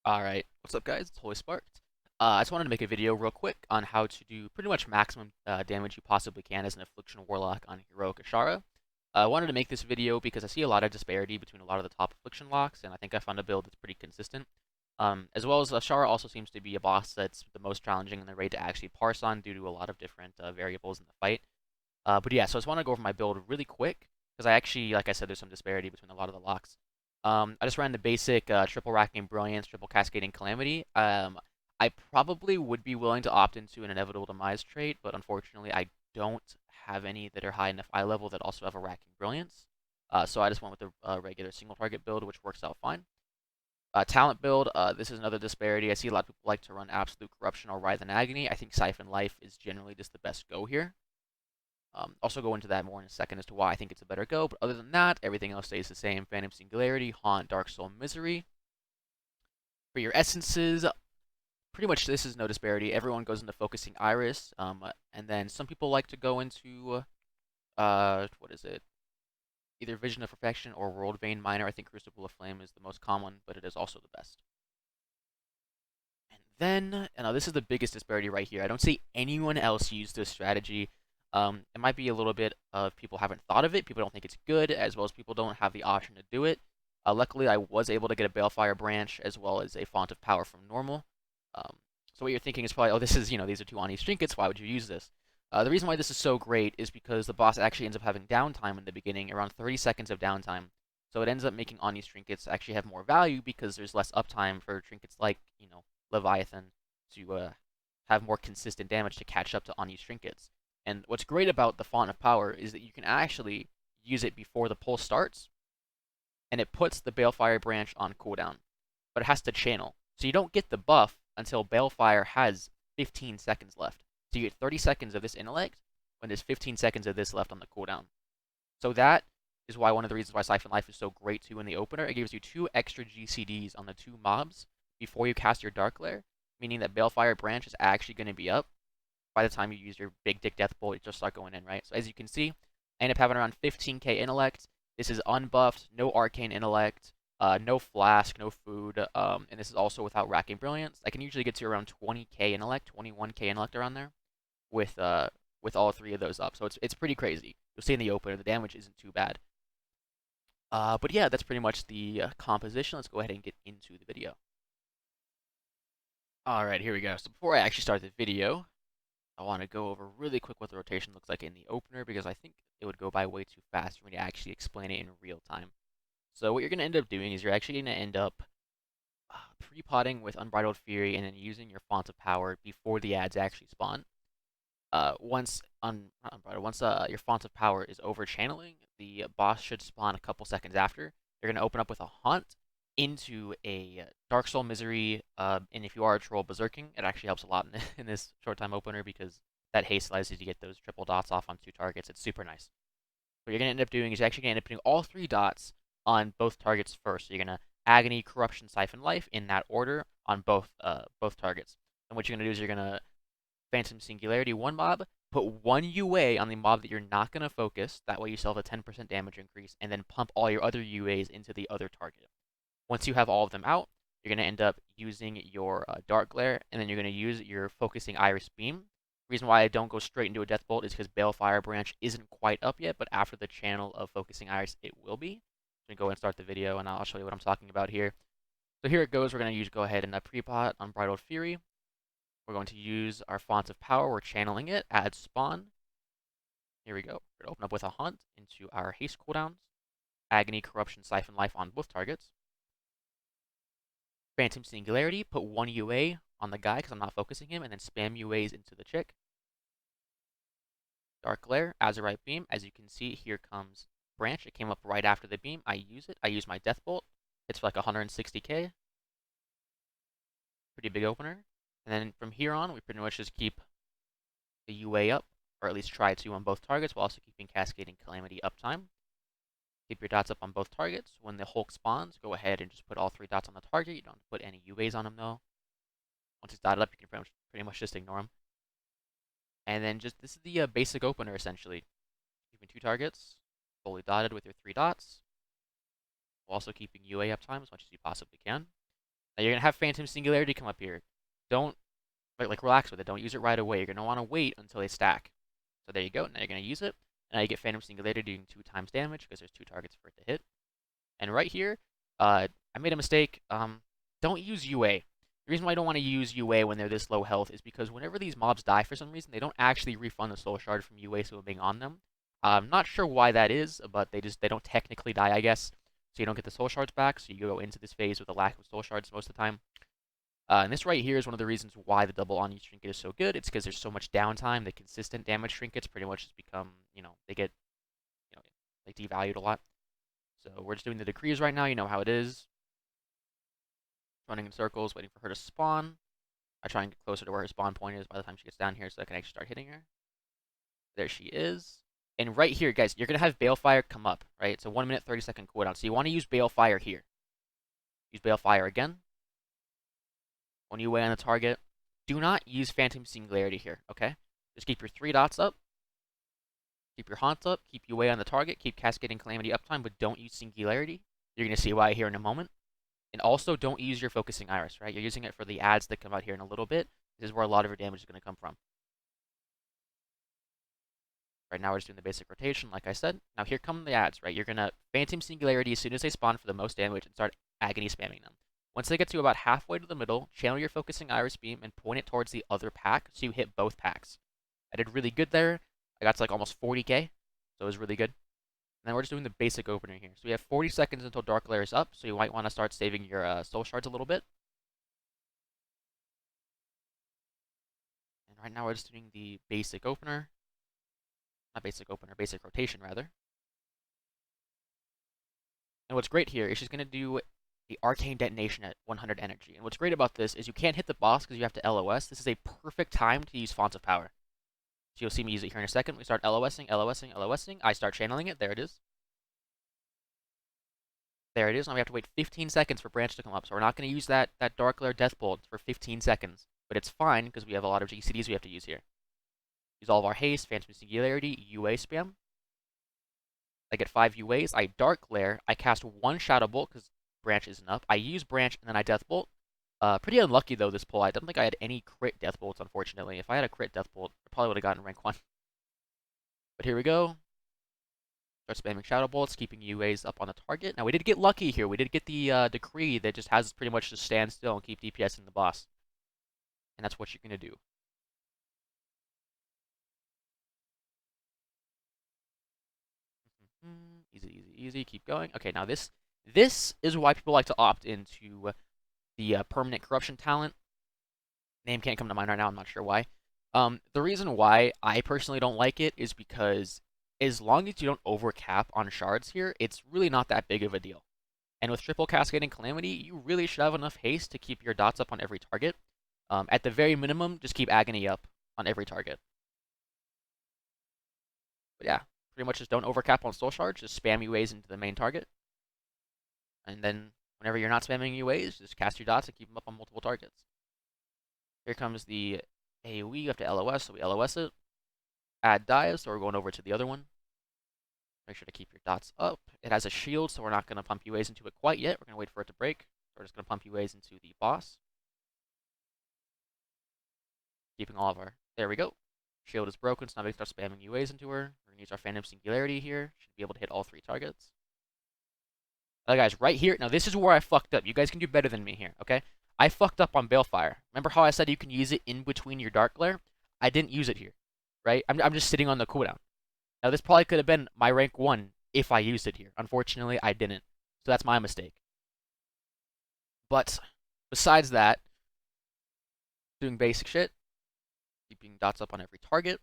Alright, what's up guys? It's Holy Sparked. I just wanted to make a video real quick on how to do pretty much maximum damage you possibly can as an Affliction Warlock on Heroic Azshara. I wanted to make this video because I see a lot of disparity between a lot of the top Affliction locks, and I think I found a build that's pretty consistent. As well as Azshara also seems to be a boss that's the most challenging in the raid to actually parse on due to a lot of different variables in the fight. But yeah, so I just want to go over my build really quick, because I actually, like I said, there's some disparity between a lot of the locks. I just ran the basic triple racking brilliance, triple cascading calamity. I probably would be willing to opt into an inevitable demise trait, but unfortunately I don't have any that are high enough eye level that also have a racking brilliance. So I just went with the regular single target build, which works out fine. Talent build, this is another disparity. I see a lot of people like to run Absolute Corruption or Writhe and Agony. I think Siphon Life is generally just the best go here. Also go into that more in a second as to why I think it's a better go, but other than that, everything else stays the same. Phantom Singularity, Haunt, Dark Soul, Misery. For your essences, pretty much this is no disparity. Everyone goes into Focusing Iris, and then some people like to go into, what is it? Either Vision of Perfection or World Vein Minor. I think Crucible of Flame is the most common, but it is also the best. And then, this is the biggest disparity right here. I don't see anyone else use this strategy. It might be a little bit of people haven't thought of it, people don't think it's good, as well as people don't have the option to do it. Luckily, I was able to get a Balefire branch as well as a Font of Power from normal. So what you're thinking is probably, oh, this is, these are two Ani's trinkets, why would you use this? The reason why this is so great is because the boss actually ends up having downtime in the beginning, around 30 seconds of downtime. So it ends up making Ani's trinkets actually have more value because there's less uptime for trinkets like, Leviathan to have more consistent damage to catch up to Ani's trinkets. And what's great about the Font of Power is that you can actually use it before the pulse starts, and it puts the Balefire branch on cooldown, but it has to channel. So you don't get the buff until Balefire has 15 seconds left. So you get 30 seconds of this intellect when there's 15 seconds of this left on the cooldown. So that is why one of the reasons why Siphon Life is so great too in the opener. It gives you 2 extra GCDs on the 2 mobs before you cast your Dark Lair, meaning that Balefire branch is actually going to be up by the time you use your big dick death bolt, you just start going in, right? So as you can see, I end up having around 15k intellect. This is unbuffed, no arcane intellect, no flask, no food, and this is also without racking brilliance. I can usually get to around 20k intellect, 21k intellect around there, with all 3 of those up. So it's pretty crazy. You'll see in the opener, the damage isn't too bad. But yeah, that's pretty much the composition. Let's go ahead and get into the video. All right, here we go. So before I actually start the video, I want to go over really quick what the rotation looks like in the opener because I think it would go by way too fast for me to actually explain it in real time. So what you're going to end up doing is you're actually going to end up pre-potting with Unbridled Fury and then using your Font of Power before the ads actually spawn. Once your Font of Power is over channeling, the boss should spawn a couple seconds after. You're going to open up with a Haunt into a Dark Soul Misery, and if you are a troll berserking, it actually helps a lot in this short time opener because that haste allows you to get those triple dots off on 2 targets. It's super nice. What you're going to end up doing is you're actually going to end up putting all 3 dots on both targets first. So you're going to Agony, Corruption, Siphon Life in that order on both targets. And what you're going to do is you're going to Phantom Singularity 1 mob, put 1 UA on the mob that you're not going to focus. That way you still have a 10% damage increase, and then pump all your other UAs into the other target. Once you have all of them out, you're going to end up using your Dark Glare, and then you're going to use your Focusing Iris Beam. The reason why I don't go straight into a Death Bolt is because Balefire Branch isn't quite up yet, but after the channel of Focusing Iris, it will be. I'm going to go ahead and start the video, and I'll show you what I'm talking about here. So here it goes. We're going to go ahead and pre-pot Unbridled Fury. We're going to use our Font of Power. We're channeling it. Add Spawn. Here we go. We're going to open up with a Hunt into our Haste cooldowns. Agony, Corruption, Siphon Life on both targets. Phantom Singularity, put 1 UA on the guy because I'm not focusing him, and then spam UAs into the chick. Dark Glare, Azurite Beam. As you can see, here comes Branch. It came up right after the beam. I use it. I use my Death Bolt. It's for like 160k. Pretty big opener. And then from here on, we pretty much just keep the UA up, or at least try to on both targets, while also keeping Cascading Calamity uptime. Keep your dots up on both targets. When the Hulk spawns, go ahead and just put all 3 dots on the target. You don't have to put any UAs on him though. Once it's dotted up, you can pretty much just ignore him. And then this is the basic opener essentially. Keeping 2 targets, fully dotted with your 3 dots. While also keeping UA uptime as much as you possibly can. Now you're gonna have Phantom Singularity come up here. Don't relax with it. Don't use it right away. You're gonna want to wait until they stack. So there you go. Now you're gonna use it. And now you get Phantom Singularity doing 2 times damage because there's 2 targets for it to hit. And right here, I made a mistake. Don't use UA. The reason why I don't want to use UA when they're this low health is because whenever these mobs die for some reason, they don't actually refund the soul shard from UA swimming on them. I'm not sure why that is, but they don't technically die, I guess. So you don't get the soul shards back, so you go into this phase with a lack of soul shards most of the time. And this right here is one of the reasons why the double on each trinket is so good. It's because there's so much downtime. The consistent damage trinkets pretty much just become, they get, they devalued a lot. So we're just doing the decrees right now. You know how it is. Running in circles, waiting for her to spawn. I try and get closer to where her spawn point is by the time she gets down here so I can actually start hitting her. There she is. And right here, guys, you're going to have Balefire come up, right? It's a 1 minute, 30-second cooldown. So you want to use Balefire here. Use Balefire again. When you weigh on the target, do not use Phantom Singularity here, okay? Just keep your 3 dots up. Keep your Haunt up. Keep you weigh on the target. Keep Cascading Calamity uptime, but don't use Singularity. You're going to see why here in a moment. And also, don't use your Focusing Iris, right? You're using it for the ads that come out here in a little bit. This is where a lot of your damage is going to come from. Right now, we're just doing the basic rotation, like I said. Now, here come the ads, right? You're going to Phantom Singularity as soon as they spawn for the most damage and start Agony spamming them. Once they get to about halfway to the middle, channel your Focusing Iris beam and point it towards the other pack so you hit both packs. I did really good there. I got to like almost 40k, so it was really good. And then we're just doing the basic opener here. So we have 40 seconds until Dark Lair is up, so you might want to start saving your soul shards a little bit. And right now we're just doing the basic opener. Not basic opener, basic rotation rather. And what's great here is she's going to do the Arcane Detonation at 100 energy. And what's great about this is you can't hit the boss because you have to LOS. This is a perfect time to use Fonts of Power. So you'll see me use it here in a second. We start LOSing, LOSing, LOSing. I start channeling it. There it is. There it is. Now we have to wait 15 seconds for Branch to come up. So we're not going to use that Dark Lair Death Bolt for 15 seconds. But it's fine because we have a lot of GCDs we have to use here. Use all of our haste, Phantom Singularity, UA spam. I get 5 UAs. I Dark Lair. I cast 1 Shadow Bolt because Branch isn't up. I use Branch and then I Death Bolt. Pretty unlucky though this pull. I don't think I had any crit Death Bolts, unfortunately. If I had a crit Death Bolt, I probably would have gotten rank 1. But here we go. Start spamming Shadow Bolts, keeping UAs up on the target. Now we did get lucky here. We did get the decree that just has pretty much just stand still and keep DPSing the boss. And that's what you're going to do. Easy, easy, easy. Keep going. Okay, now this is why people like to opt into the permanent corruption talent. Name can't come to mind right now. I'm not sure why. The reason why I personally don't like it is because as long as you don't overcap on shards here, it's really not that big of a deal. And with triple Cascading Calamity, you really should have enough haste to keep your dots up on every target. At the very minimum, just keep Agony up on every target. But yeah, pretty much just don't overcap on soul shards. Just spam UAs into the main target. And then whenever you're not spamming UAs, just cast your dots and keep them up on multiple targets. Here comes the AoE. You have to LOS, so we LOS it. Add dives, so we're going over to the other one. Make sure to keep your dots up. It has a shield, so we're not going to pump UAs into it quite yet. We're going to wait for it to break. So we're just going to pump UAs into the boss. Keeping all of our... There we go. Shield is broken, so now we can start spamming UAs into her. We're going to use our Phantom Singularity here. Should be able to hit all 3 targets. Alright guys, right here. Now this is where I fucked up. You guys can do better than me here, okay? I fucked up on Balefire. Remember how I said you can use it in between your Dark Lair? I didn't use it here, right? I'm just sitting on the cooldown. Now this probably could have been my rank 1 if I used it here. Unfortunately, I didn't. So that's my mistake. But besides that, doing basic shit, keeping dots up on every target.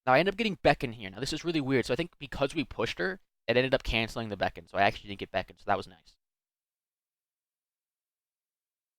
Now I end up getting Beckon here. Now this is really weird. So I think because we pushed her, it ended up canceling the Beckon. So I actually didn't get Beckon, so that was nice.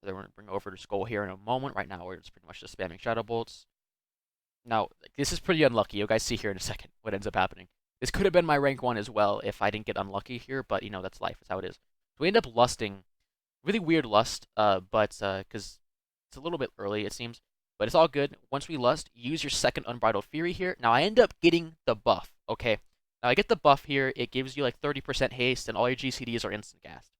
So then we're going to bring over to Skull here in a moment. Right now we're just pretty much just spamming Shadow Bolts. Now, this is pretty unlucky. You guys see here in a second what ends up happening. This could have been my rank 1 as well if I didn't get unlucky here, but, that's life. That's how it is. So we end up lusting. Really weird lust, but because it's a little bit early, it seems. But it's all good. Once we lust, use your second Unbridled Fury here. Now, I end up getting the buff, okay? Now, I get the buff here. It gives you, like, 30% haste, and all your GCDs are instant cast.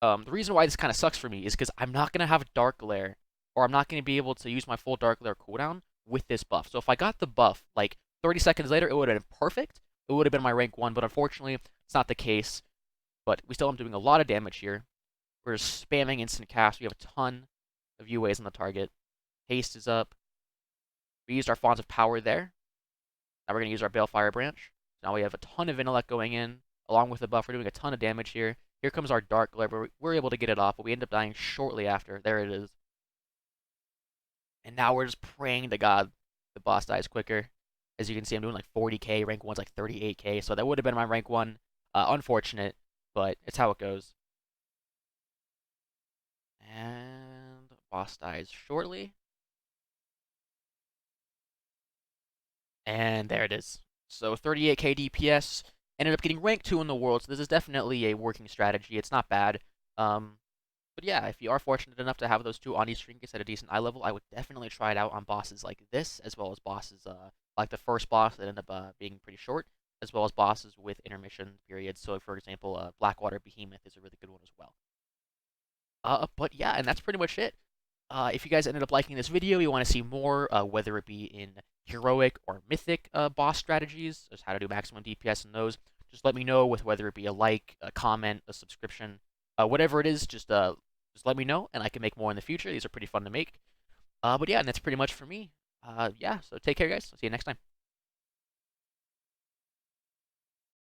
The reason why this kind of sucks for me is because I'm not gonna have Dark Glare, or I'm not gonna be able to use my full Dark Glare cooldown with this buff. So if I got the buff like 30 seconds later, it would have been perfect. It would have been my rank 1, but unfortunately, it's not the case. But we still am doing a lot of damage here. We're spamming instant cast. We have a ton of UAs on the target. Haste is up. We used our Fonts of Power there. Now we're going to use our Balefire Branch. Now we have a ton of intellect going in, along with the buff. We're doing a ton of damage here. Here comes our Dark Glare. We're able to get it off, but we end up dying shortly after. There it is. And now we're just praying to God the boss dies quicker. As you can see, I'm doing like 40k. Rank 1's like 38k, so that would have been my rank 1. Unfortunate, but it's how it goes. And boss dies shortly. And there it is. So 38k DPS, ended up getting rank 2 in the world, so this is definitely a working strategy. It's not bad. But yeah, if you are fortunate enough to have those two Ani trinkets at a decent eye level, I would definitely try it out on bosses like this, as well as bosses like the first boss that ended up being pretty short, as well as bosses with intermission periods. So, for example, Blackwater Behemoth is a really good one as well. But yeah, and that's pretty much it. If you guys ended up liking this video, you want to see more, whether it be in heroic or mythic boss strategies, just how to do maximum DPS in those, just let me know with whether it be a like, a comment, a subscription, whatever it is, just let me know, and I can make more in the future. These are pretty fun to make. But yeah, and that's pretty much for me. Yeah, so take care, guys. I'll see you next time.